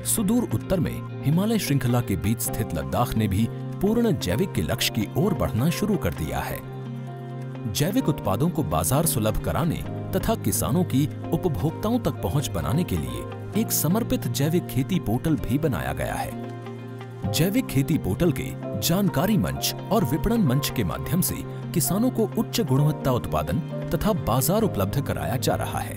सुदूर उत्तर में हिमालय श्रृंखला के बीच स्थित लद्दाख ने भी पूर्ण जैविक के लक्ष्य की ओर बढ़ना शुरू कर दिया है। जैविक उत्पादों को बाजार सुलभ कराने तथा किसानों की उपभोक्ताओं तक पहुंच बनाने के लिए एक समर्पित जैविक खेती पोर्टल भी बनाया गया है। जैविक खेती पोर्टल के जानकारी मंच और विपणन मंच के माध्यम से किसानों को उच्च गुणवत्ता उत्पादन तथा बाजार उपलब्ध कराया जा रहा है।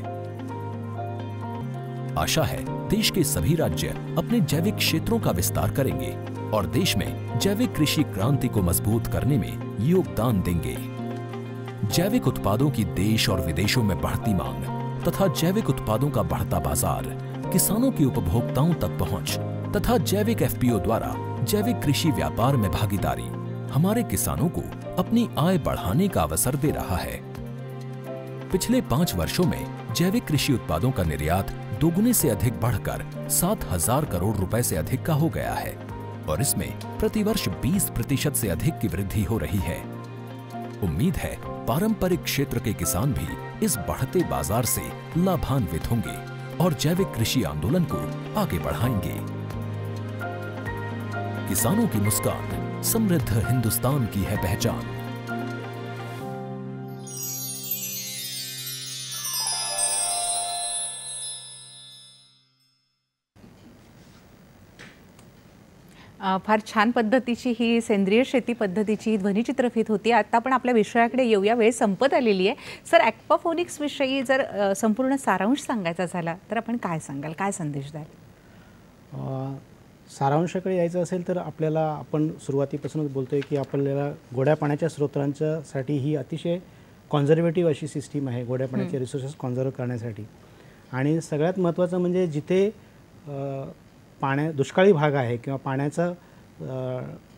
आशा है देश के सभी राज्य अपने जैविक क्षेत्रों का विस्तार करेंगे और देश में जैविक कृषि क्रांति को मजबूत करने में योगदान देंगे। जैविक उत्पादों की देश और विदेशों में बढ़ती मांग तथा जैविक उत्पादों का बढ़ता बाजार, किसानों की उपभोक्ताओं तक पहुंच तथा जैविक एफपीओ द्वारा जैविक कृषि व्यापार में भागीदारी हमारे किसानों को अपनी आय बढ़ाने का अवसर दे रहा है। पिछले 5 वर्षों में जैविक कृषि उत्पादों का निर्यात दोगुने से अधिक बढ़कर 7,000 करोड़ रुपए से अधिक का हो गया है और इसमें प्रतिवर्ष 20% से अधिक की वृद्धि हो रही है। उम्मीद है पारंपरिक क्षेत्र के किसान भी इस बढ़ते बाजार से लाभान्वित होंगे और जैविक कृषि आंदोलन को आगे बढ़ाएंगे। किसानों की मुस्कान समृद्ध हिंदुस्तान की है पहचान। फार छान पद्धतीची ही सेंद्रिय शेती पद्धतीची ध्वनिचित्रफित होती। आता आपण आपल्या विषयाकडे येऊया, वेळ संपत आलेली आहे। सर, ॲक्वाफोनिक्स विषयी जर संपूर्ण सारांश सांगायचा झाला तर आपण काय सांगाल, काय संदेश द्याल? सारांशाकडे यायचं असेल तर आपल्याला आपण सुरुवातीपासूनच बोलतोय की आपल्याला गोड्या पाण्याच्या स्रोतांच्यासाठी ही अतिशय कॉन्झर्वेटिव्ह अशी सिस्टीम आहे गोड्या पाण्याचे रिसोर्सेस कॉन्झर्व करण्यासाठी। आणि सगळ्यात महत्त्वाचं म्हणजे जिथे दुष्काळी भाग आहे किंवा पाण्याचा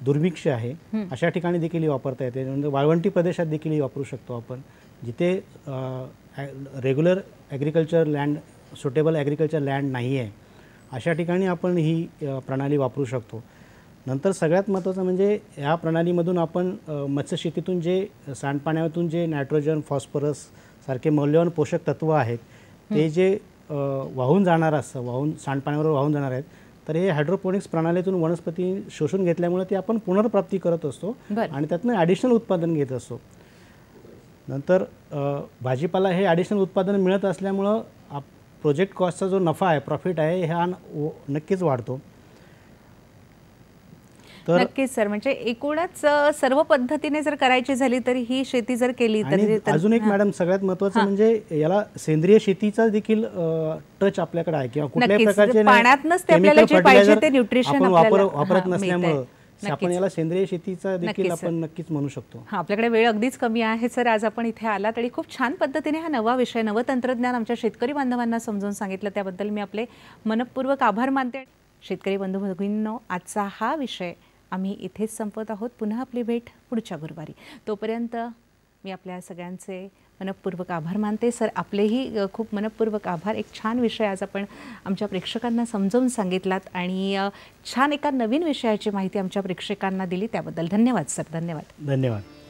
दुर्भिक्ष आहे अशा ठिकाणी देखील वापरता येते। म्हणजे वाळवंटी प्रदेशात देखील वापरू शकतो आपण, जिथे regular agriculture land, suitable agriculture land नाही आहे अशा ठिकाणी आपण ही प्रणाली वापरू शकतो। नंतर सगळ्यात महत्त्वाचं म्हणजे या प्रणालीमधून आपण मत्स्यशेतीतून जे सांडपाण्यातून जे नायट्रोजन, फॉस्फरस सारखे मौल्यवान पोषक तत्व आहेत ते जे वाहून जाणार असतं, सांडपाण्यावर वाहून जाणार आहेत, तर हे हायड्रोपोनिक्स प्रणालीतून वनस्पती शोषून घेतल्यामुळे ते आपण पुनर्प्राप्ती करत असतो आणि त्यातनं ॲडिशनल उत्पादन घेत असतो। नंतर भाजीपाला हे ॲडिशनल उत्पादन मिळत असल्यामुळं प्रोजेक्ट कॉस्टचा जो नफा आहे, प्रॉफिट आहे, हा नक्कीच वाढतो। नक्कीच सर, म्हणजे एकूणच सर्व पद्धतीने जर करायची झाली तर ही शेती जर केली तर अजून एक मॅडम सगळ्यात महत्त्वाचं म्हणजे याला सेंद्रिय शेतीचा देखील टच आपल्याकडे आहे किंवा कुठल्याही प्रकारचे पाण्यातनच ते आपल्याला जे पाहिजे ते न्यूट्रिशन वापरत नसल्यामुळे आपण याला सेंद्रिय शेतीचा देखील आपण नक्कीच म्हणू शकतो। आपल्याकडे वेळ अगदीच कमी आहे सर, आज आपण इथे आलात आणि खूप छान पद्धतीने हा नवा विषय, नवं तंत्रज्ञान आमच्या शेतकरी बांधवांना समजून सांगितलं, त्याबद्दल मी आपले मनपूर्वक आभार मानते। शेतकरी बंधू भगिनींनो, आजचा हा विषय आम्ही इथेच संपवत आहोत। पुन्हा आपली भेट पुढच्या गुरुवारी। तोपर्यंत मी आपल्या सगळ्यांचे मनपूर्वक आभार मानते। सर, आपलेही खूप मनपूर्वक आभार। एक छान विषय आज आपण आमच्या प्रेक्षकांना समजावून सांगितलात आणि छान एका नवीन विषयाची माहिती आमच्या प्रेक्षकांना दिली, त्याबद्दल धन्यवाद सर। धन्यवाद। धन्यवाद।